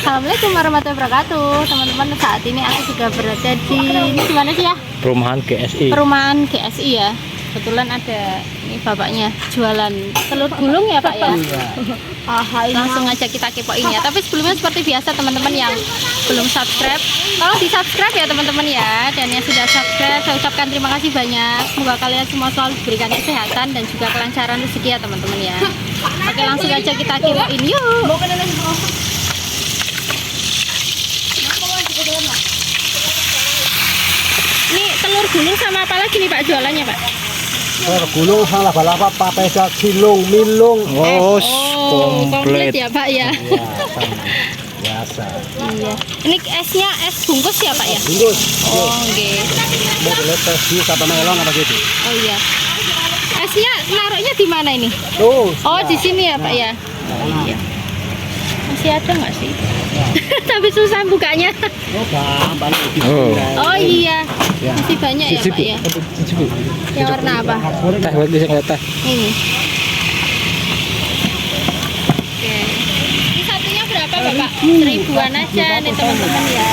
Assalamualaikum warahmatullahi wabarakatuh. Teman-teman, saat ini aku juga berada di mana sih ya? Perumahan GSI. Perumahan GSI ya. Kebetulan ada ini bapaknya jualan telur gulung ya Pak ya. Langsung aja kita kepoin ya. Tapi sebelumnya seperti biasa teman-teman yang belum subscribe, tolong di subscribe ya teman-teman ya. Dan yang sudah subscribe saya ucapkan terima kasih banyak. Semoga kalian semua selalu diberikan kesehatan dan juga kelancaran rezeki ya teman-teman ya. Oke, langsung aja kita kepoin yuk. Ini telur gulung sama apa lagi nih Pak jualannya Pak? Telur gulung sama laba-laba, papeda, cilung, milung. Oh, komplit ya Pak ya. Ya, sama. Biasa. Iya. Ini esnya es bungkus ya Pak ya? Bungkus. Oh, oke. Mau boleh tes jus apa melon apa gitu. Oh iya. Esnya naruhnya di mana ini? Tuh. Oh, di sini ya Pak ya. Oh iya. Masih ada nggak sih? Tapi susah bukanya. Oh, gampang. Oh iya. Ya. Masih banyak ya Pak ya. Yang warna apa? Teh buat bisa ngeliat teh. Ini. Oke. Ini satunya berapa Bapak? 1000-an aja nih teman-teman ya.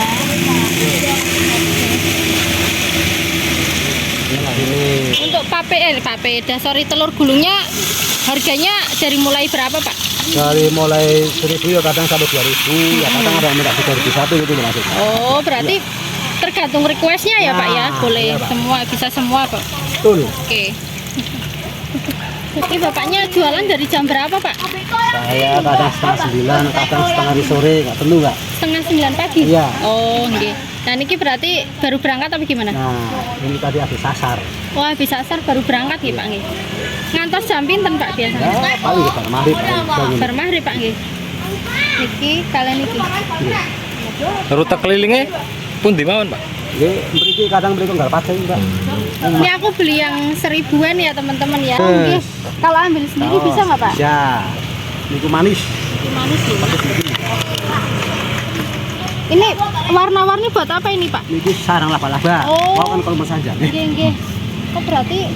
Untuk papeda, sorry, telur gulungnya harganya dari mulai berapa Pak? Dari mulai 1000 ya kadang sampai 2000, ya kadang ada yang minta 3001 gitu maksudnya. Oh, berarti tergantung requestnya ya Pak ya? Boleh iya, Pak. semua, bisa semua Pak. Betul. Oke. Jadi bapaknya jualan dari jam berapa Pak? Saya kadang setengah 9, kadang setengah di sore, nggak tentu nggak. Setengah 9 pagi? Iya. Oh, oke. Nah, ini berarti baru berangkat apa gimana? Nah, ini tadi habis sasar. Wah, habis asar baru berangkat ya Pak nggih. Ngantos jam pinten Pak biasanya? Ya, paling kita maghrib. Bar maghrib Pak nggih. Niki kalian niki. Rute kelilingnya pun di mana Pak? Nggih, mriki kadang mriki nggal pacing, Mbak. Ini aku beli yang 1000-an ya teman-teman ya. Yes. Nggih. Kalau ambil sendiri Oh, bisa nggak Pak? Bisa. Niku manis. Manis ya. Ini warna-warni buat apa ini Pak? Niki sarang laba-laba. Oh. Mau kan kalau saja. Nggih nggih. Oh berarti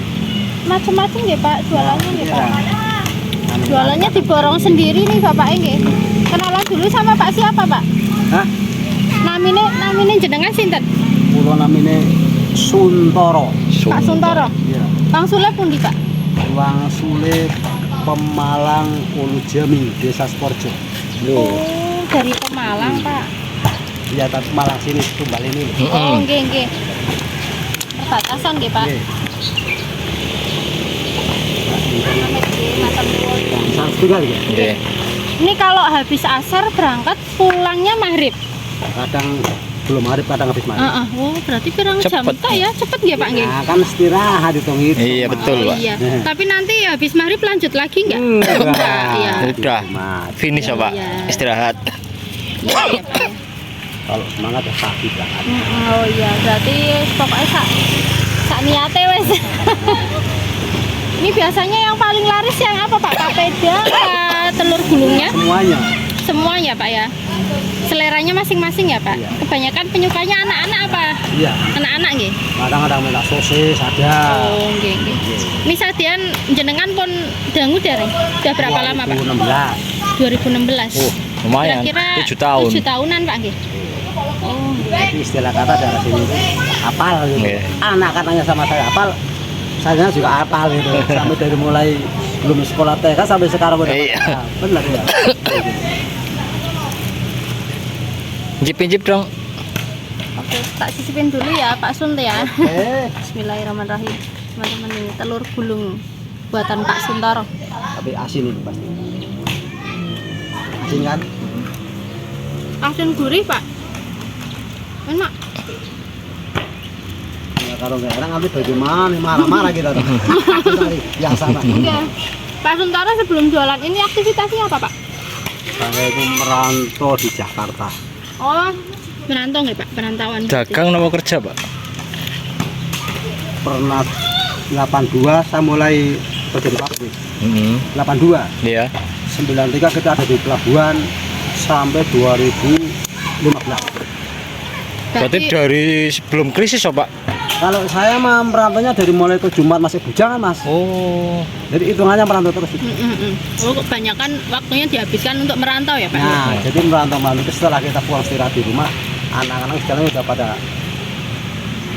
macam-macam nggih Pak jualannya nggih Pak. Jualannya diborong sendiri nih Bapak nggih. Kenalan dulu sama Pak siapa Pak? Hah? Namine jenengan sinten? Kula namine Suntoro. Pak Suntoro. Iya. Bang Sule pundi Pak? Wang Sule Pemalang Ulu Jami, Desa Sporjo. Oh, dari Pemalang Pak. Iya, tapi Malang sini Tumbal ini. Oh, nggih nggih. Perbatasan nggih Pak. Nggih. Amit nggih, matur nuwun. Yang tinggal ya. Iya. Ini kalau habis asar berangkat pulangnya maghrib. Kadang belum maghrib, kadang habis maghrib. Oh, berarti pirang jam Cepet. tak ya? Cepet nggih Pak nggih. Nah, kan istirahat hitung itu. Iya, betul, Pak. Iya. Tapi nanti habis maghrib lanjut lagi nggak? Enggak, iya. Udah finish ya Pak, Iya. istirahat. Iya, iya, Pak, ya. Kalau semangat ya pagi berangkat. Oh iya, berarti pokoknya sak niate wes. Ini biasanya yang paling laris yang apa Pak? Papeda, apa telur gulungnya? Semuanya. Semuanya Pak ya. Seleranya masing-masing ya Pak. Iya. Kebanyakan penyukanya anak-anak apa? Iya. Anak-anak nggih. Kadang-kadang minta sosis ada. Oh nggih nggih. Ini sadian jenengan pun dangu dari. Udah berapa lama Pak? 2016. 2016. Oh, lumayan. Kira-kira 7 tahun. 7 tahunan Pak nggih. Oh, Jadi istilah kata dari sini apal gitu. Iya. Anak katanya sama saya apal, saya juga apal gitu. Sampai dari mulai belum sekolah TK sampai sekarang udah. Iya. apal. Benar ya. Injip-injip dong. oke, tak sisipin dulu ya Pak Sun ya. Eh, Bismillahirrahmanirrahim. Teman-teman ini telur gulung buatan Pak Suntoro. tapi asin ini pasti. Asin kan? Asin gurih Pak. Enak. Ya, kalau nggak enak nanti bagaimana marah-marah kita. Yang sama. Oke. Pak Suntoro sebelum jualan ini aktivitasnya apa Pak? Saya itu merantau di Jakarta. Oh, merantau nggak Pak? Perantauan. Dagang nama kerja Pak. Pernah 82 saya mulai kerja di pabrik. 82. Iya. 93 kita ada di pelabuhan sampai 2015. Berarti dari sebelum krisis ya Pak? Kalau saya mah merantaunya dari mulai ke Jumat masih bujangan mas. Oh. Jadi hitungannya merantau terus. Oh, kebanyakan waktunya dihabiskan untuk merantau ya Pak? Nah, jadi merantau setelah kita pulang istirahat di rumah, anak-anak sekarang udah pada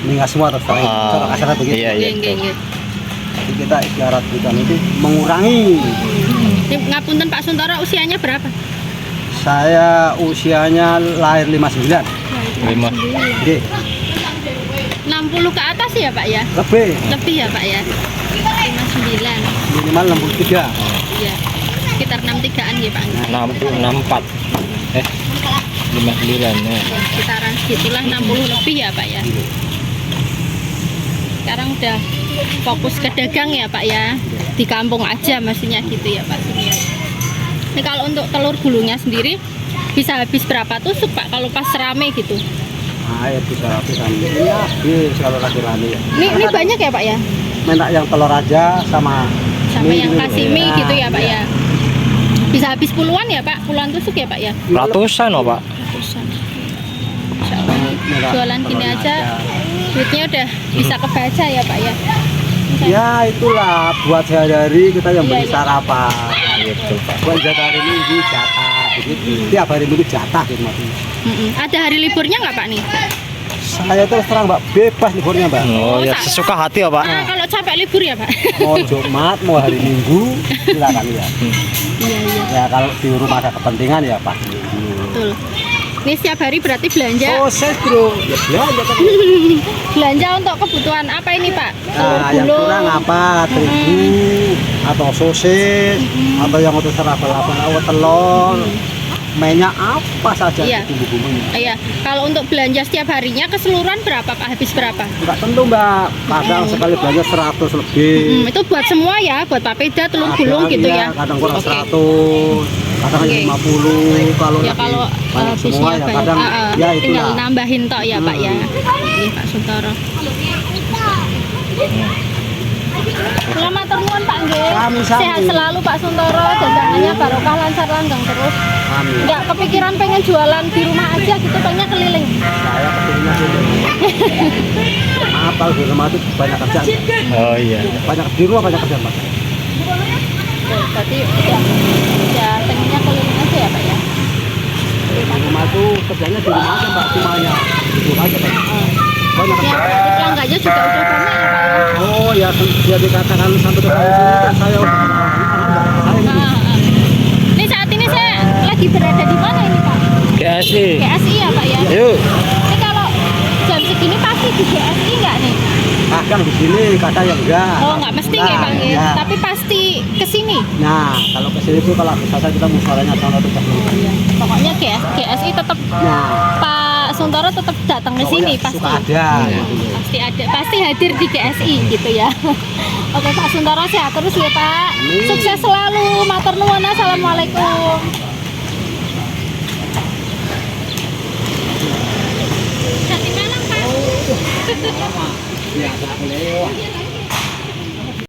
meninggal semua terus terang. Cara kasarnya begitu. Iya, iya. Nggih. Jadi kita istirahat hutan itu mengurangi. Ngapunten Pak Suntoro, usianya berapa? Saya usianya lahir 59. 5. Jadi 60 ke atas ya Pak ya? lebih Lebih ya Pak ya? 59. minimal 63. Iya. Sekitar 63-an ya Pak. 64. 59 ya. Sekitaran segitulah 60 lebih ya Pak ya. Sekarang udah fokus ke dagang ya Pak ya. Di kampung aja maksudnya gitu ya Pak Surya. Ini kalau untuk telur gulungnya sendiri bisa habis berapa tusuk Pak kalau pas rame gitu? Nah, ya bisa ya habis kalau lagi rame ya. Ini banyak ya Pak ya? Minta yang telur aja sama Yang gitu. kasih mie gitu ya Pak ya? Bisa habis puluhan ya Pak? Puluhan tusuk ya Pak ya? Ratusan loh, Pak. Ratusan. Insya Allah. Jualan gini aja duitnya udah bisa kebaca ya Pak ya? Ya itulah buat sehari-hari kita yang beli Iya. sarapan. Gitu, Pak. Buat jatah hari Minggu jatah begitu. Tiap hari Minggu jatah gitu maksudnya. Ada hari liburnya nggak Pak nih? Saya terus terang Mbak bebas liburnya Mbak. Oh, ya sesuka hati ya, Pak. Nah, kalau capek libur ya Pak? Mau Jumat mau hari Minggu silakan ya. Iya. Ya kalau di rumah ada kepentingan ya Pak. Betul. Ini setiap hari berarti belanja Proses bro. Ya belanja kan. belanja untuk kebutuhan apa ini Pak? Nah, yang kurang apa? Terigu atau sosis atau yang untuk serabal-abal atau telur. Mainnya apa saja Iya. bumbu-bumbunya. Iya. Kalau untuk belanja setiap harinya keseluruhan berapa Pak? Habis berapa? Enggak tentu Mbak. Kadang sekali belanja 100 lebih. Itu buat semua ya, buat papeda, telur Ada, gulung gitu iya, ya. Kadang kurang Oke. 100, kadang hanya Oke. 50. Kalau Ya lagi kalau banyak semua ya banyak, kadang ya tinggal itulah. nambahin tok ya Pak ya. Ini Pak Suntoro. Selamat nuwun Pak nggih. Sami-sami. Sehat selalu Pak Suntoro, dagangannya barokah lancar langgeng terus. Amin. Enggak kepikiran pengen jualan di rumah aja gitu, pengennya keliling. Saya kepinginnya gitu. Maaf kalau di rumah itu banyak kerjaan. Oh iya. Banyak di rumah banyak kerjaan Pak. Berarti ya pengennya keliling aja ya Pak ya. Di rumah itu kerjanya di rumah aja Mbak, semuanya. Di rumah aja Pak. Banyak Ya kerjaan. berarti pelanggannya juga udah banyak ya Pak ya. Oh ya, dia dikatakan sampai ke saya sini kan saya udah saya ini. Ini saat ini saya lagi berada di mana ini Pak? GSI. GSI ya Pak ya? Yuk. Ini kalau jam segini pasti di GSI nggak nih? Kadang di sini, kadang yang enggak. Oh nggak mesti ya Pak ya? Ya. Tapi pasti kesini. Nah, kalau ke sini tuh kalau bisa kita musyawarahnya sama tuh Pokoknya GSI tetap Nah, Pak Suntoro tetap datang ke sini pokoknya pasti. suka ada. gitu. Pasti ada, pasti hadir di GSI gitu ya. Oke Pak Suntoro sehat terus ya Pak. Amin. Sukses selalu. Matur nuwun. Assalamualaikum. Selamat malam Pak. Biasa boleh.